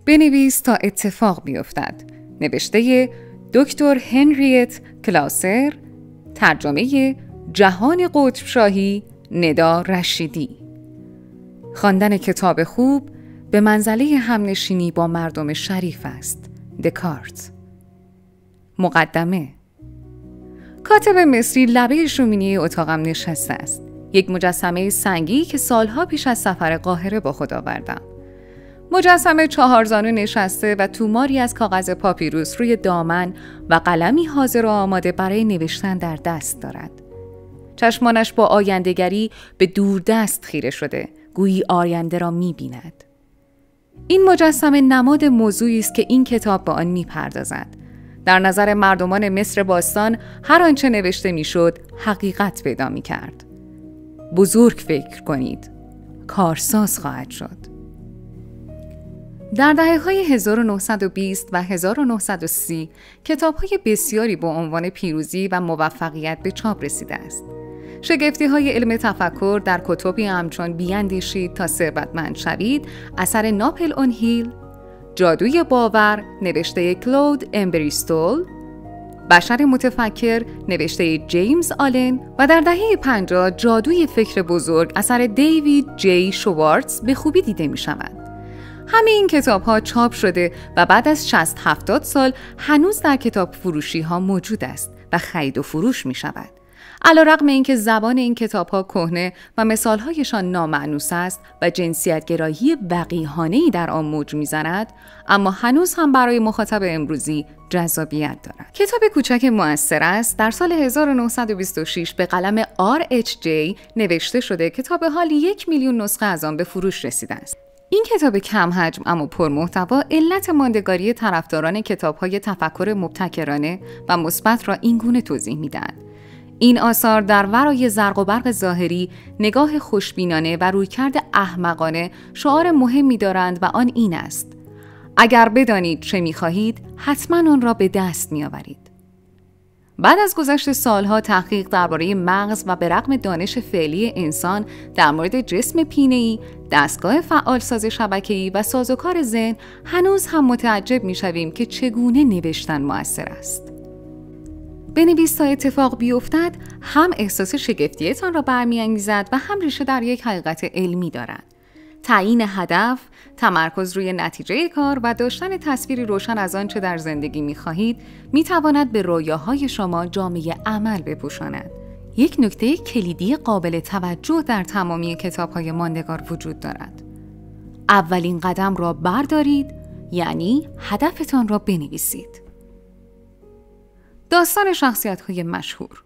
بنویس تا اتفاق بیفتد. نوشته دکتر هنریت کلاسر، ترجمه جهان قطب شاهی ندا رشیدی. خواندن کتاب خوب به منزله همنشینی با مردم شریف است. دکارت. مقدمه. کاتب مصری لبه شومینی اتاقم نشسته است. یک مجسمه سنگی که سالها پیش از سفر قاهره با خود آوردم. مجسمه 4 زانو نشسته و توماری از کاغذ پاپیروس روی دامن و قلمی حاضر و آماده برای نوشتن در دست دارد. چشمانش با آینده‌گری به دوردست خیره شده، گویی آینده را می‌بیند. این مجسمه نماد موضوعی است که این کتاب به آن می‌پردازد. در نظر مردمان مصر باستان هر آنچه نوشته می‌شد حقیقت پیدا می‌کرد. بزرگ فکر کنید، کارساز خواهد شد. در دهه‌های 1920 و 1930 کتاب‌های بسیاری با عنوان پیروزی و موفقیت به چاپ رسیده است. شگفتی‌های علم تفکر در کتبی همچون بیاندیشید تا ثروتمند شوید اثر ناپل اون هیل، جادوی باور نوشته کلود امبریستول، بشر متفکر نوشته جیمز آلن و در دهه 50 جادوی فکر بزرگ اثر دیوید جی شوارتز به خوبی دیده می شود. همه این کتاب ها چاپ شده و بعد از 60-70 سال هنوز در کتاب فروشی ها موجود است و خرید و فروش می شود. علیرغم اینکه زبان این کتاب ها کهنه و مثال هایشان نامأنوس است و جنسیت گرایی وقیحانه‌ای در آن موج می‌زند، اما هنوز هم برای مخاطب امروزی جذابیت دارد. کتاب کوچک مؤثر است در سال 1926 به قلم R.H.J. نوشته شده که تا به حال 1 میلیون نسخه از آن به فروش رسیده است. این کتاب کم حجم اما پرمحتوا علت ماندگاری طرفداران کتاب‌های تفکر مبتکرانه و مثبت را اینگونه توضیح می‌دهد: این آثار در ورای زرق و برق ظاهری نگاه خوشبینانه و رویکرد احمقانه شعار مهمی دارند و آن این است: اگر بدانید چه می‌خواهید حتما آن را به دست می‌آورید. بعد از گذشت سالها تحقیق درباره مغز و به رغم دانش فعلی انسان در مورد جسم پینه‌ای، دستگاه فعالساز شبکه‌ای و سازوکار ذهن، هنوز هم متعجب می‌شویم که چگونه نوشتن مؤثر است. بنویس تا اتفاق بیفتد هم احساس شگفتیتان را برمی‌انگیزد و هم ریشه در یک حقیقت علمی دارد. تعیین هدف، تمرکز روی نتیجه کار و داشتن تصویری روشن از آنچه در زندگی می‌خواهید می‌تواند به رویاهای شما جامه عمل بپوشاند. یک نکته کلیدی قابل توجه در تمامی کتاب‌های ماندگار وجود دارد. اولین قدم را بردارید، یعنی هدفتان را بنویسید. داستان شخصیت‌های مشهور.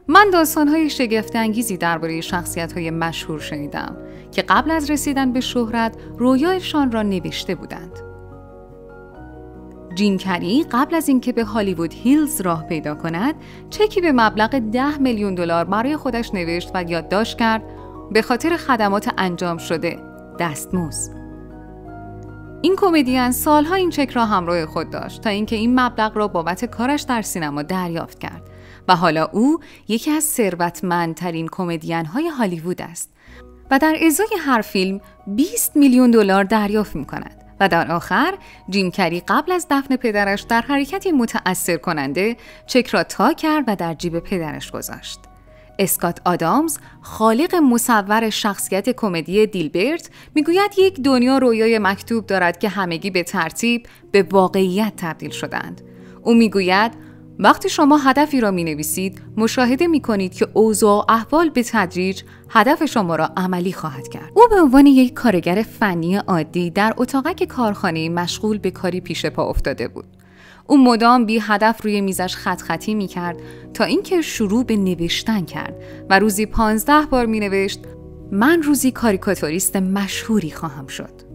من داستان‌های شگفت‌انگیزی درباره شخصیت‌های مشهور شنیدم که قبل از رسیدن به شهرت رویایشان را نوشته بودند. جیم کری قبل از اینکه به هالیوود هیلز راه پیدا کند، چکی به مبلغ 10 میلیون دلار برای خودش نوشت و یادداشت کرد: به خاطر خدمات انجام شده، دستمزد. این کمدین سالها این چک را همراه خود داشت تا اینکه این مبلغ را بابت کارش در سینما دریافت کرد و حالا او یکی از ثروتمندترین کمدین‌های هالیوود است و در ازای هر فیلم 20 میلیون دلار دریافت می‌کند. و در آخر جیم کری قبل از دفن پدرش در حرکتی متأثر کننده چک را تا کرد و در جیب پدرش گذاشت. اسکات آدامز، خالق مصور شخصیت کمدی دیلبرت، میگوید یک دنیا رویای مکتوب دارد که همگی به ترتیب به واقعیت تبدیل شدند. او میگوید وقتی شما هدفی را می‌نویسید، مشاهده می‌کنید که اوضاع و احوال به تدریج هدف شما را عملی خواهد کرد. او به عنوان یک کارگر فنی عادی در اتاقک کارخانه مشغول به کاری پیش پا افتاده بود. او مدام بی هدف روی میزش خط خطی می‌کرد تا اینکه شروع به نوشتن کرد و روزی 15 بار می‌نوشت: من روزی کاریکاتوریست مشهوری خواهم شد.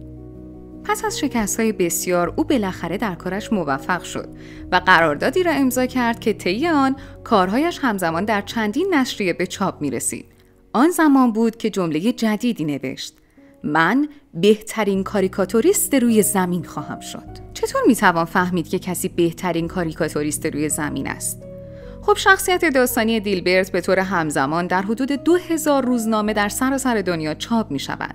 پس از شکست‌های بسیار او بالاخره در کارش موفق شد و قراردادی را امضا کرد که طی آن کارهایش همزمان در چندین نشریه به چاپ می‌رسید. آن زمان بود که جمله جدیدی نوشت: من بهترین کاریکاتوریست روی زمین خواهم شد. چطور میتوان فهمید که کسی بهترین کاریکاتوریست روی زمین است؟ خب شخصیت داستانی دیلبرت به طور همزمان در حدود 2000 روزنامه در سراسر دنیا چاپ می شود.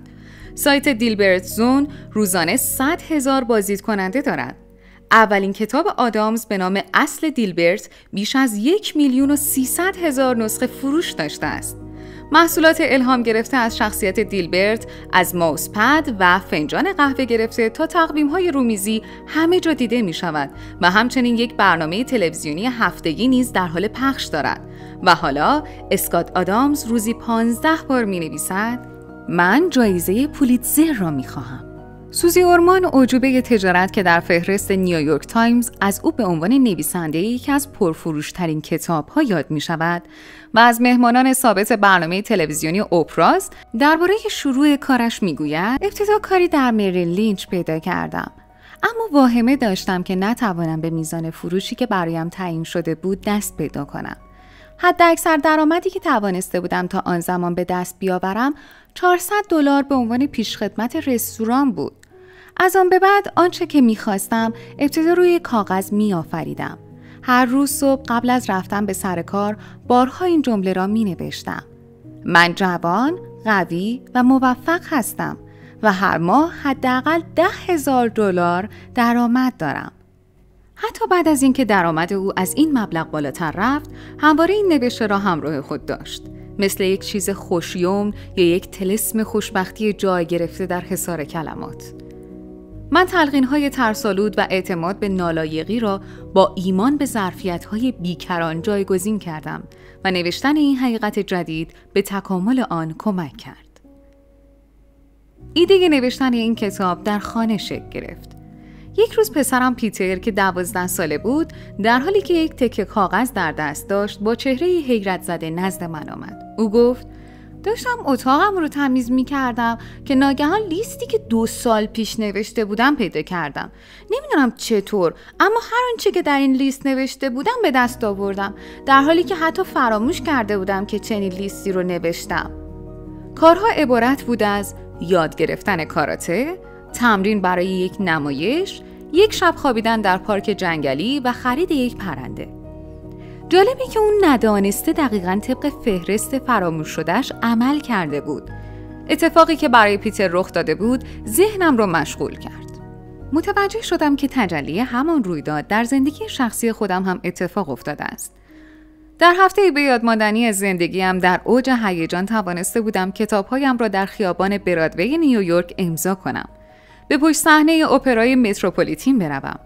سایت دیلبرت زون روزانه 100,000 بازدید کننده دارد. اولین کتاب آدامز به نام اصل دیلبرت بیش از 1,300,000 نسخه فروش داشته است. محصولات الهام گرفته از شخصیت دیلبرت، از ماوس پد و فنجان قهوه گرفته تا تقویم‌های رومیزی همه جا دیده می‌شود و همچنین یک برنامه تلویزیونی هفتگی نیز در حال پخش دارد. و حالا اسکات آدامز روزی 15 بار می‌نویسد: من جایزه پولیتزر را می‌خواهم. سوزی اورمان، اعجوبه تجارت که در فهرست نیویورک تایمز از او به عنوان نویسنده یکی از پرفروش‌ترین کتاب‌ها یاد می‌شود و از مهمانان ثابت برنامه تلویزیونی اوپراز درباره شروع کارش می‌گوید: ابتدا کاری در مریل لینچ پیدا کردم، اما واهمه داشتم که نتوانم به میزان فروشی که برایم تعیین شده بود دست پیدا کنم. حداکثر درآمدی که توانسته بودم تا آن زمان به دست بیاورم $400 به عنوان پیشخدمت رستوران بود. از آن به بعد آنچه که می‌خواستم ابتدا روی کاغذ می‌آفریدم. هر روز صبح قبل از رفتن به سر کار بارها این جمله را می‌نوشتم: من جوان، قوی و موفق هستم و هر ماه حداقل $10,000 درآمد دارم. حتی بعد از اینکه درآمد او از این مبلغ بالاتر رفت، همواره این نوشته را همراه خود داشت، مثل یک چیز خوشیوم یا یک طلسم خوشبختی جای گرفته در حصار کلمات. من تلقین‌های ترس‌آلود و اعتماد به نالایقی را با ایمان به ظرفیت‌های بیکران جایگزین کردم و نوشتن این حقیقت جدید به تکامل آن کمک کرد. ایده نوشتن این کتاب در خانه شکل گرفت. یک روز پسرم پیتر که 12 ساله بود، در حالی که یک تکه کاغذ در دست داشت، با چهره حیرت زده نزد من آمد. او گفت: داشتم اتاقم رو تمیز می کردم که ناگهان لیستی که 2 سال پیش نوشته بودم پیدا کردم. نمیدونم چطور، اما هر آنچه که در این لیست نوشته بودم به دست آوردم، در حالی که حتی فراموش کرده بودم که چنین لیستی رو نوشتم. کارها عبارت بود از یاد گرفتن کاراته، تمرین برای یک نمایش، یک شب خوابیدن در پارک جنگلی و خرید یک پرنده. جالبه که اون ندانسته دقیقاً طبق فهرست فراموش شدهش عمل کرده بود. اتفاقی که برای پیتر رخ داده بود ذهنم رو مشغول کرد. متوجه شدم که تجلی همان رویداد در زندگی شخصی خودم هم اتفاق افتاده است. در هفته به یاد ماندنی از زندگیم در اوج هیجان توانسته بودم کتاب‌هایم را در خیابان برادوی نیویورک امضا کنم. به پشت صحنه اپرای متروپولیتین بروم.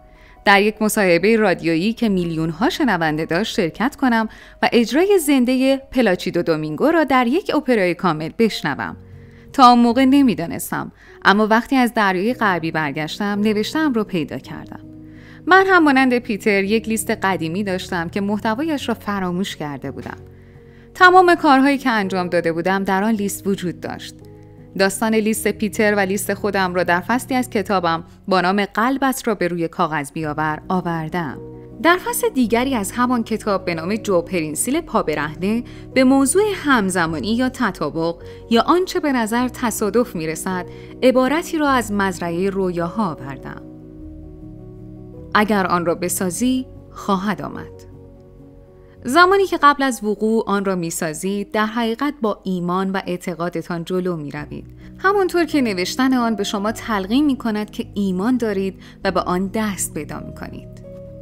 در یک مصاحبه رادیویی که میلیون‌ها شنونده داشت شرکت کنم و اجرای زنده پلاچیدو دومینگو را در یک اپرای کامل بشنوم. تا اون موقع نمیدانستم، اما وقتی از دریای غربی برگشتم نوشته‌ام رو پیدا کردم. من هم مانند پیتر یک لیست قدیمی داشتم که محتوایش را فراموش کرده بودم. تمام کارهایی که انجام داده بودم در آن لیست وجود داشت. داستان لیست پیتر و لیست خودم را در فصلی از کتابم با نام قلبت را به روی کاغذ بیاور آوردم. در فصل دیگری از همان کتاب به نام جو پرینسیل پا برهنه به موضوع همزمانی یا تطابق یا آنچه به نظر تصادف میرسد عبارتی را از مزرعه رویاها آوردم. اگر آن را بسازی خواهد آمد. زمانی که قبل از وقوع آن را می‌سازید، در حقیقت با ایمان و اعتقادتان جلو می‌روید. همانطور که نوشتن آن به شما تلقین می‌کند که ایمان دارید و به آن دست پیدا می‌کنید.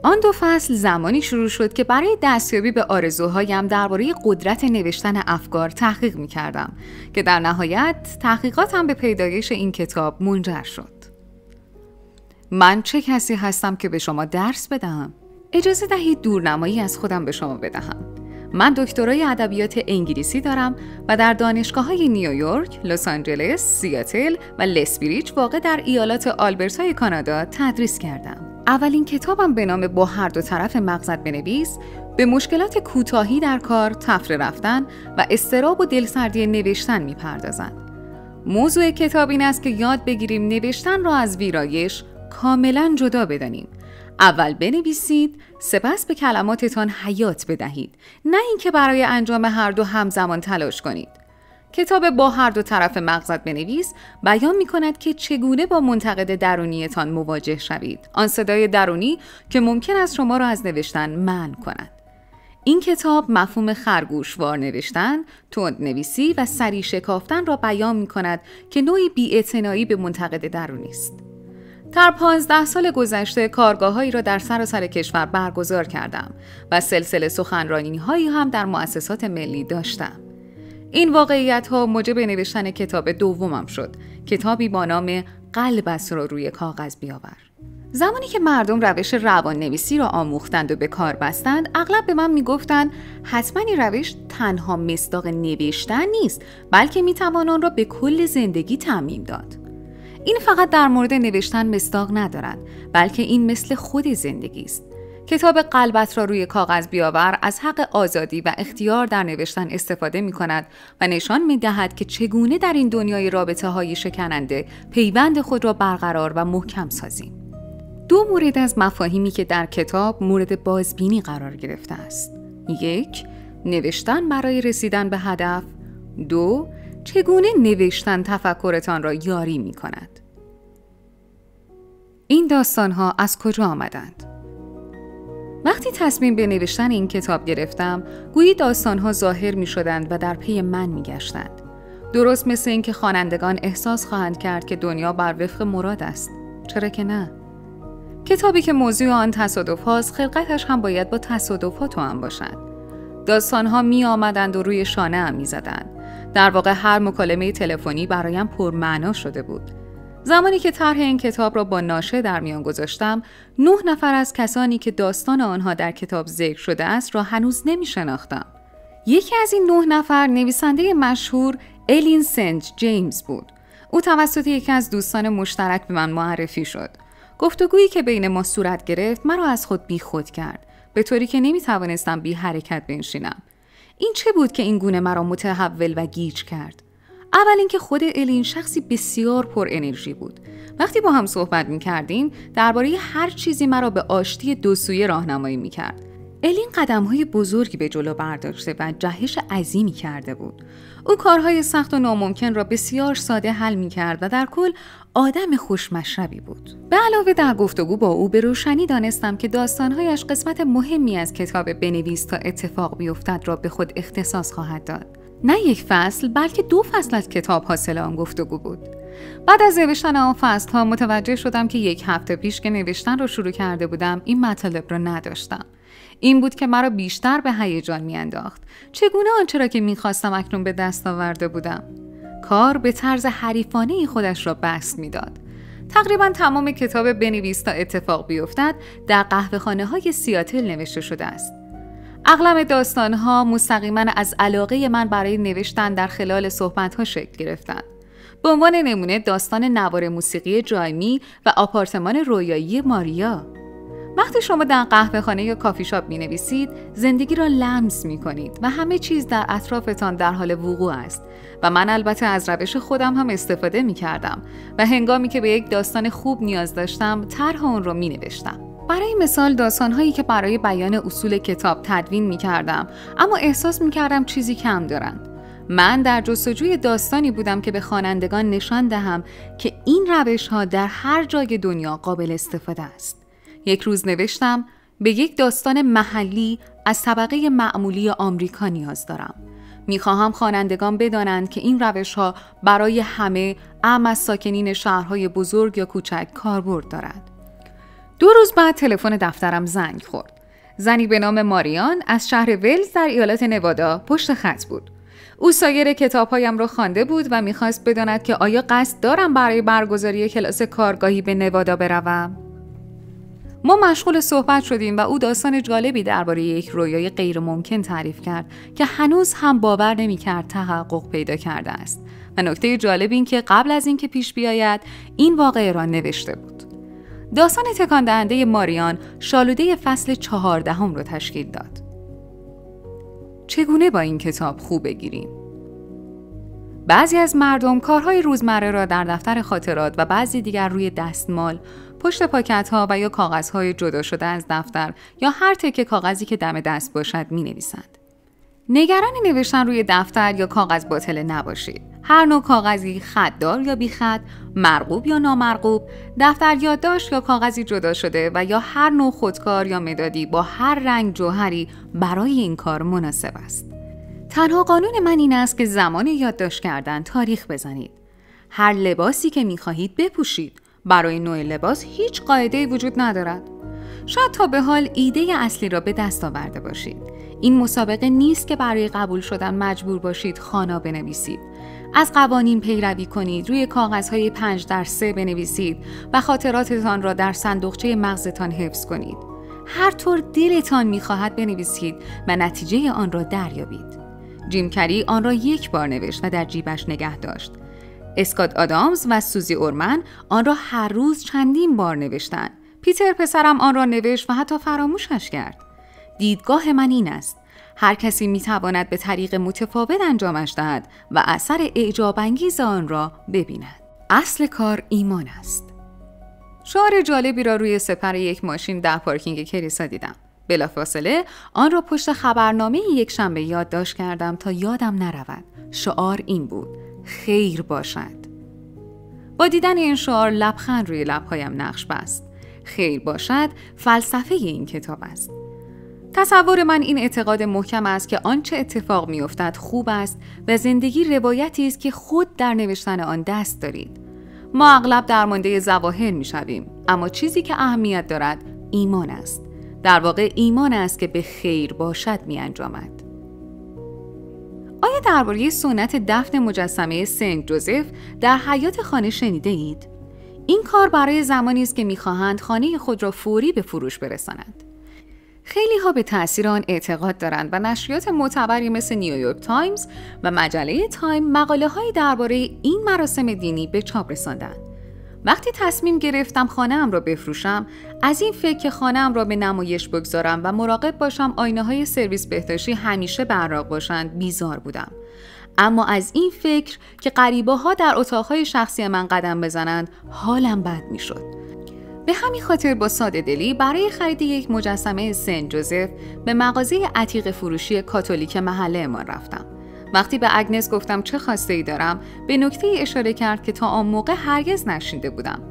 آن 2 فصل زمانی شروع شد که برای دستیابی به آرزوهایم درباره قدرت نوشتن افکار تحقیق می‌کردم که در نهایت تحقیقاتم به پیدایش این کتاب منجر شد. من چه کسی هستم که به شما درس بدهم؟ اجازه دهید دورنمایی از خودم به شما بدهم. من دکترای ادبیات انگلیسی دارم و در دانشگاه‌های نیویورک، لس آنجلس، سیاتل و لسبریج واقع در ایالات آلبرتای کانادا تدریس کردم. اولین کتابم به نام با هر دو طرف مغزت بنویس به مشکلات کوتاهی در کار، تفره رفتن و اضطراب و دلسردی نوشتن می‌پردازد. موضوع کتاب این است که یاد بگیریم نوشتن را از ویرایش کاملاً جدا بدانیم. اول بنویسید، سپس به کلماتتان حیات بدهید، نه اینکه برای انجام هر دو همزمان تلاش کنید. کتاب با هر دو طرف مغزت بنویس بیان می‌کند که چگونه با منتقد درونیتان مواجه شوید، آن صدای درونی که ممکن است شما را از نوشتن منع کند. این کتاب مفهوم خرگوشوار نوشتن، تندنویسی و سریع شکافتن را بیان می‌کند که نوعی بی‌اعتنایی به منتقد درونی است. در 15 سال گذشته کارگاه‌هایی را در سراسر کشور برگزار کردم و سلسله سخنرانی‌هایی هم در مؤسسات ملی داشتم. این واقعیت‌ها موجب نوشتن کتاب دومم شد، کتابی با نام قلبت را روی کاغذ بیاور. زمانی که مردم روش روان نویسی را آموختند و به کار بستند، اغلب به من میگفتند حتما این روش تنها مصداق نوشتن نیست، بلکه میتوان آن را به کل زندگی تعمیم داد. این فقط در مورد نوشتن مصداق ندارد، بلکه این مثل خود زندگی است. کتاب قلبت را روی کاغذ بیاور از حق آزادی و اختیار در نوشتن استفاده می کند و نشان می دهد که چگونه در این دنیای رابطه های شکننده پیوند خود را برقرار و محکم سازیم. 2 مورد از مفاهیمی که در کتاب مورد بازبینی قرار گرفته است. 1. نوشتن برای رسیدن به هدف. 2. چگونه نوشتن تفکرتان را یاری می کند. این داستان‌ها از کجا آمدند؟ وقتی تصمیم به نوشتن این کتاب گرفتم، گویی داستان‌ها ظاهر می‌شدند و در پی من می‌گشتند. درست مثل اینکه خوانندگان احساس خواهند کرد که دنیا بر وفق مراد است. چرا که نه؟ کتابی که موضوع آن تصادف هاست، خلقتش هم باید با تصادفات هم باشد. داستان‌ها می‌آمدند و روی شانه‌ام می‌زدند. در واقع هر مکالمه تلفنی برایم پرمعنا شده بود. زمانی که طرح این کتاب را با ناشر در میان گذاشتم، 9 نفر از کسانی که داستان آنها در کتاب ذکر شده است را هنوز نمی‌شناختم. یکی از این 9 نفر نویسنده مشهور الین سنت جیمز بود. او توسط یکی از دوستان مشترک به من معرفی شد. گفتگویی که بین ما صورت گرفت مرا از خود بیخود کرد، به طوری که نمی‌توانستم بی حرکت بنشینم. این چه بود که این گونه مرا متحول و گیج کرد؟ اول اینکه خود الین شخصی بسیار پر انرژی بود. وقتی با هم صحبت می‌کردیم، درباره هر چیزی مرا به آشتی 2 سویه راهنمایی می‌کرد. الین قدم‌های بزرگی به جلو برداشته و جهش عظیمی کرده بود. او کارهای سخت و ناممکن را بسیار ساده حل می‌کرد و در کل آدم خوشمشربی بود. به علاوه در گفتگو با او به روشنی دانستم که داستان‌هایش قسمت مهمی از کتاب بنویس تا اتفاق بیفتد را به خود اختصاص خواهد داد. نه 1 فصل، بلکه 2 فصل از کتاب حاصل آن گفتگو بود. بعد از نوشتن آن فصل‌ها متوجه شدم که 1 هفته پیش که نوشتن را شروع کرده بودم، این مطالب را نداشتم. این بود که مرا بیشتر به هیجان می‌انداخت. چگونه آنچه را که می‌خواستم اکنون به دست آورده بودم؟ کار به طرز حریفانه‌ای خودش را بسط می‌داد. تقریباً تمام کتاب بنویس تا اتفاق بیفتد در قهوه‌خانه‌های سیاتل نوشته شده است. اغلب داستان‌ها مستقیما از علاقه من برای نوشتن در خلال صحبت‌ها شکل گرفتند. به عنوان نمونه داستان نوار موسیقی جایمی و آپارتمان رویایی ماریا. وقتی شما در قهوه‌خانه یا کافی شاپ می‌نویسید، زندگی را لمس می‌کنید و همه چیز در اطرافتان در حال وقوع است. و من البته از روش خودم هم استفاده می‌کردم و هنگامی که به یک داستان خوب نیاز داشتم، طرح آن را می‌نوشتم. برای مثال داستان‌هایی که برای بیان اصول کتاب تدوین می‌کردم، اما احساس می‌کردم چیزی کم دارند. من در جستجوی داستانی بودم که به خوانندگان نشان دهم که این روش‌ها در هر جای دنیا قابل استفاده است. یک روز نوشتم به یک داستان محلی از طبقه معمولی آمریکا نیاز دارم. می‌خواهم خوانندگان بدانند که این روش‌ها برای همه، اعم از ساکنین شهرهای بزرگ یا کوچک کاربرد دارد. 2 روز بعد تلفن دفترم زنگ خورد. زنی به نام ماریان از شهر ولز در ایالت نوادا پشت خط بود. او سایر کتاب‌هایم را خوانده بود و می‌خواست بداند که آیا قصد دارم برای برگزاری کلاس کارگاهی به نوادا بروم. ما مشغول صحبت شدیم و او داستان جالبی درباره یک رویای غیر ممکن تعریف کرد که هنوز هم باور نمی‌کرد تحقق پیدا کرده است. و نکته جالب این که قبل از اینکه پیش بیاید این واقعه را نوشته بود. داستان تکان دهنده ماریان شالوده فصل 14 را تشکیل داد. چگونه با این کتاب خوب بگیریم؟ بعضی از مردم کارهای روزمره را در دفتر خاطرات و بعضی دیگر روی دستمال، پشت پاکت‌ها و یا کاغذهای جدا شده از دفتر یا هر تکه کاغذی که دم دست باشد می‌نویسند. نگران نوشتن روی دفتر یا کاغذ باطله نباشید. هر نوع کاغذی، خطدار یا بیخط، مرغوب یا نامرغوب، دفتر یادداشت یا کاغذی جدا شده و یا هر نوع خودکار یا مدادی با هر رنگ جوهری برای این کار مناسب است. تنها قانون من این است که زمان یادداشت کردن تاریخ بزنید. هر لباسی که می‌خواهید بپوشید. برای نوع لباس هیچ قاعده‌ای وجود ندارد. شاید تا به حال ایده اصلی را به دست آورده باشید. این مسابقه نیست که برای قبول شدن مجبور باشید خوانا بنویسید. از قوانین پیروی کنید، روی کاغذهای 5x3 بنویسید و خاطراتتان را در صندوقچه مغزتان حفظ کنید. هر طور دلتان می‌خواهد بنویسید و نتیجه آن را دریابید. جیم کری آن را یک بار نوشت و در جیبش نگه داشت. اسکات آدامز و سوزی اورمن آن را هر روز چندین بار نوشتند. پیتر پسرم آن را نوشت و حتی فراموشش کرد. دیدگاه من این است: هر کسی میتواند به طریق متفاوت انجامش دهد و اثر اعجاب‌انگیز آن را ببیند. اصل کار ایمان است. شعار جالبی را روی سپر یک ماشین در پارکینگ کلیسا دیدم. بلافاصله آن را پشت خبرنامه یکشنبه یادداشت کردم تا یادم نرود. شعار این بود: خیر باشد. با دیدن این شعار لبخند روی لبهایم نقش بست. خیر باشد فلسفه این کتاب است. تصور من این اعتقاد محکم است که آنچه اتفاق می‌افتد خوب است و زندگی روایتی است که خود در نوشتن آن دست دارید. ما اغلب درمانده ظواهر می‌شویم، اما چیزی که اهمیت دارد ایمان است. در واقع ایمان است که به خیر باشد می‌انجامد. آیا درباره سنت دفن مجسمه سنت جوزف در حیاط خانه شنیده اید؟ این کار برای زمانی است که می‌خواهند خانه خود را فوری به فروش برسانند. خیلی ها به تأثیر آن اعتقاد دارند و نشریات معتبری مثل نیویورک تایمز و مجله تایم مقاله‌هایی درباره این مراسم دینی به چاپ رساندند. وقتی تصمیم گرفتم خانه‌ام را بفروشم، از این فکر که خانه‌ام را به نمایش بگذارم و مراقب باشم آینه‌های سرویس بهداشتی همیشه براق باشند بیزار بودم. اما از این فکر که غریبه‌ها در اتاق‌های شخصی من قدم بزنند حالم بد می‌شد. به همین خاطر با ساده دلی برای خرید یک مجسمه سنت جوزف به مغازه عتیق فروشی کاتولیک محله ما رفتم. وقتی به اگنس گفتم چه خواسته‌ای دارم، به نکته‌ای اشاره کرد که تا آن موقع هرگز نشنیده بودم.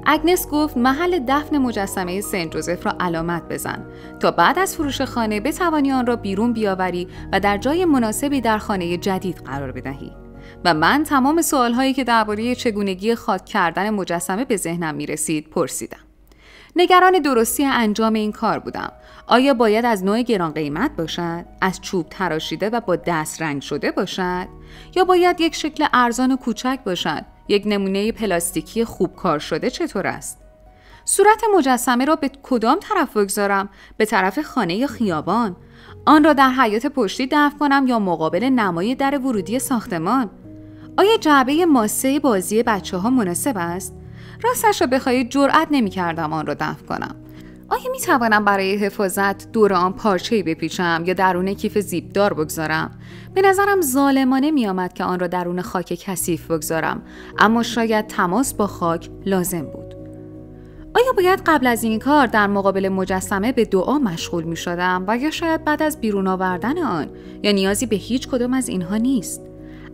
اگنس گفت محل دفن مجسمه سنت جوزف را علامت بزن تا بعد از فروش خانه بتوانی آن را بیرون بیاوری و در جای مناسبی در خانه جدید قرار بدهی. و من تمام سوال‌هایی که درباره چگونگی خاک کردن مجسمه به ذهنم می‌رسید پرسیدم. نگران درستی انجام این کار بودم. آیا باید از نوع گران قیمت باشد؟ از چوب تراشیده و با دست رنگ شده باشد؟ یا باید یک شکل ارزان و کوچک باشد؟ یک نمونه پلاستیکی خوب کار شده چطور است؟ صورت مجسمه را به کدام طرف بگذارم؟ به طرف خانه یا خیابان؟ آن را در حیاط پشتی دفن کنم یا مقابل نمای در ورودی ساختمان؟ آیا جعبه ماسه بازی بچه‌ها مناسب است؟ راستش را بخواهید جرئت نمی‌کردم آن را دفن کنم. آیا می‌توانم برای حفاظت دور آن پارچه‌ای بپیچم یا درون کیف زیپدار بگذارم؟ به نظرم ظالمانه می‌آمد که آن را درون خاک کثیف بگذارم، اما شاید تماس با خاک لازم بود. آیا باید قبل از این کار در مقابل مجسمه به دعا مشغول می‌شدم و یا شاید بعد از بیرون آوردن آن، یا نیازی به هیچ کدام از اینها نیست؟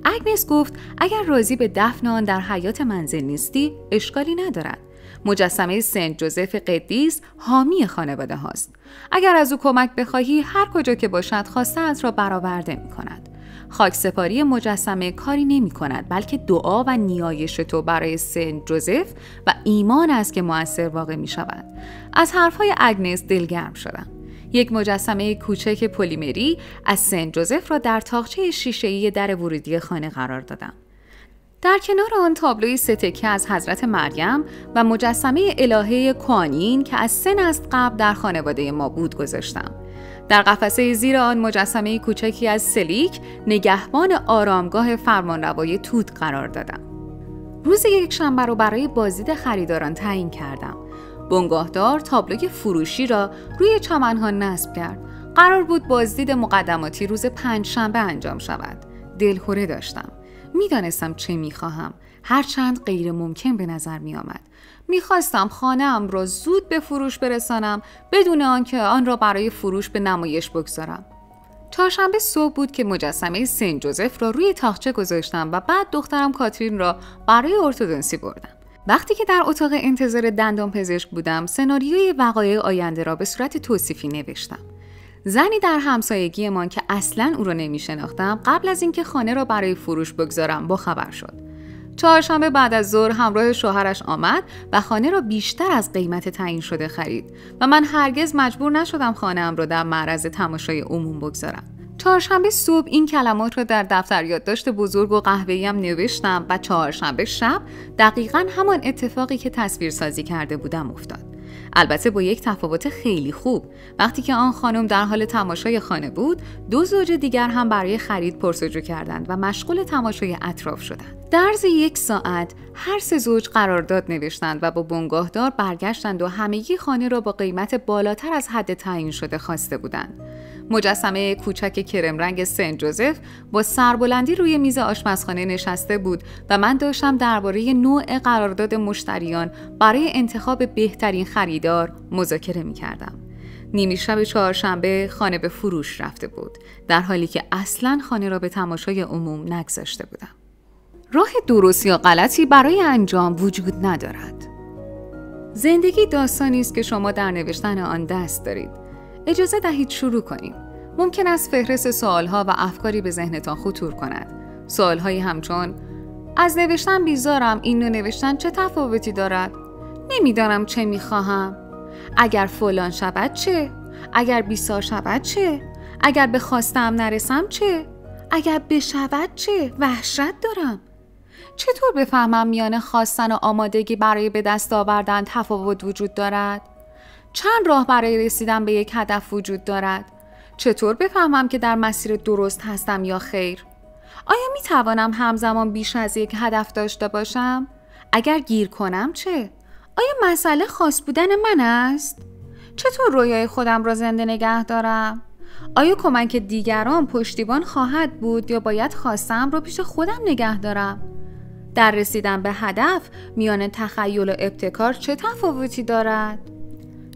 اگنس گفت اگر راضی به دفن آن در حیاط منزل نیستی اشکالی ندارد. مجسمه سنت جوزف قدیس حامی خانواده هاست. اگر از او کمک بخواهی هر کجا که باشد خواسته‌ات را برآورده می‌کند. خاکسپاری مجسمه کاری نمی‌کند، بلکه دعا و نیایش تو برای سنت جوزف و ایمان است که مؤثر واقع می‌شود. از حرف‌های اگنس دلگرم شدم. یک مجسمه کوچک پلیمری از سنت جوزف را در تاقچه شیشه‌ای در ورودی خانه قرار دادم. در کنار آن تابلوی 3 تکه از حضرت مریم و مجسمه الهه کوانین که از 3 نسل قبل در خانواده ما بود گذاشتم. در قفسه زیر آن مجسمه کوچکی از سلیک نگهبان آرامگاه فرمانروای توت قرار دادم. روز یکشنبه رو برای بازدید خریداران تعیین کردم. بنگاهدار تابلوی فروشی را روی چمنها نصب کرد. قرار بود بازدید مقدماتی روز 5 شنبه انجام شود. دلهره داشتم. میدانستم چه میخواهم، هرچند غیر ممکن به نظر می آمد. میخواستم خانه‌ام را زود به فروش برسانم بدون آنکه آن را برای فروش به نمایش بگذارم. چهارشنبه صبح بود که مجسمه سنت جوزف را روی تاقچه گذاشتم و بعد دخترم کاترین را برای ارتودنسی بردم. وقتی که در اتاق انتظار دندانپزشک بودم، سناریوی وقایع آینده را به صورت توصیفی نوشتم. زنی در همسایگیمان که اصلاً او را نمی‌شناختم، قبل از اینکه خانه را برای فروش بگذارم باخبر شد. چهارشنبه بعد از ظهر همراه شوهرش آمد و خانه را بیشتر از قیمت تعیین شده خرید و من هرگز مجبور نشدم خانه‌ام را در معرض تماشای عموم بگذارم. چهارشنبه صبح این کلمات را در دفتر یادداشت بزرگ و قهوه‌ای‌ام نوشتم و چهارشنبه شب دقیقاً همان اتفاقی که تصویرسازی کرده بودم افتاد. البته با یک تفاوت خیلی خوب. وقتی که آن خانم در حال تماشای خانه بود، 2 زوج دیگر هم برای خرید پرسجو کردند و مشغول تماشای اطراف شدند. در عرض 1 ساعت هر 3 زوج قرارداد نوشتند و با بنگاهدار برگشتند و همگی خانه را با قیمت بالاتر از حد تعیین شده خواسته بودند. مجسمه کوچک کرم رنگ سنت جوزف با سربلندی روی میز آشپزخانه نشسته بود و من داشتم درباره نوع قرارداد مشتریان برای انتخاب بهترین خریدار مذاکره می‌کردم. نیمی شب چهارشنبه خانه به فروش رفته بود، در حالی که اصلاً خانه را به تماشای عموم نگذاشته بودم. راه درست یا غلطی برای انجام وجود ندارد. زندگی داستانی است که شما در نوشتن آن دست دارید. اجازه دهید شروع کنیم. ممکن است فهرست سوالها و افکاری به ذهنتان خطور کند. سوالهایی همچون: از نوشتن بیزارم، این نوع نوشتن چه تفاوتی دارد؟ نمیدانم چه میخواهم. اگر فلان شود چه؟ اگر بیسار شود چه؟ اگر به خواستم نرسم چه؟ اگر بشود چه؟ وحشت دارم. چطور بفهمم میان خواستن و آمادگی برای به دست آوردن تفاوت وجود دارد؟ چند راه برای رسیدن به یک هدف وجود دارد؟ چطور بفهمم که در مسیر درست هستم یا خیر؟ آیا می توانم همزمان بیش از یک هدف داشته باشم؟ اگر گیر کنم چه؟ آیا مسئله خاص بودن من است؟ چطور رویای خودم را زنده نگه دارم؟ آیا کمک دیگران پشتیبان خواهد بود یا باید خواستم را پیش خودم نگه دارم؟ در رسیدن به هدف میان تخیل و ابتکار چه تفاوتی دارد؟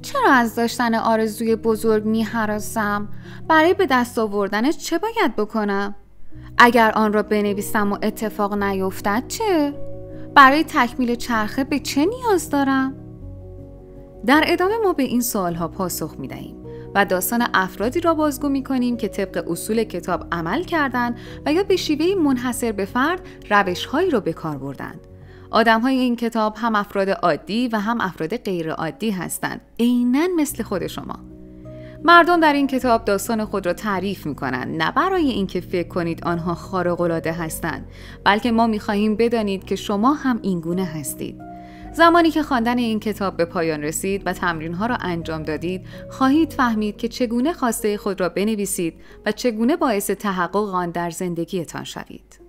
چرا از داشتن آرزوی بزرگ می‌هراسم؟ برای به دست آوردنش چه باید بکنم؟ اگر آن را بنویسم و اتفاق نیفتد چه؟ برای تکمیل چرخه به چه نیاز دارم؟ در ادامه ما به این سوالها پاسخ می‌دهیم و داستان افرادی را بازگو می‌کنیم که طبق اصول کتاب عمل کردند و یا به شیوهی منحصر به فرد روش‌هایی را به کار بردند. آدم‌های این کتاب هم افراد عادی و هم افراد غیر عادی هستند، عیناً مثل خود شما. مردم در این کتاب داستان خود را تعریف می‌کنند، نه برای اینکه فکر کنید آنها خارق‌العاده هستند، بلکه ما می‌خواهیم بدانید که شما هم این گونه هستید. زمانی که خواندن این کتاب به پایان رسید و تمرین‌ها را انجام دادید، خواهید فهمید که چگونه خواسته خود را بنویسید و چگونه باعث تحقق آن در زندگیتان شوید.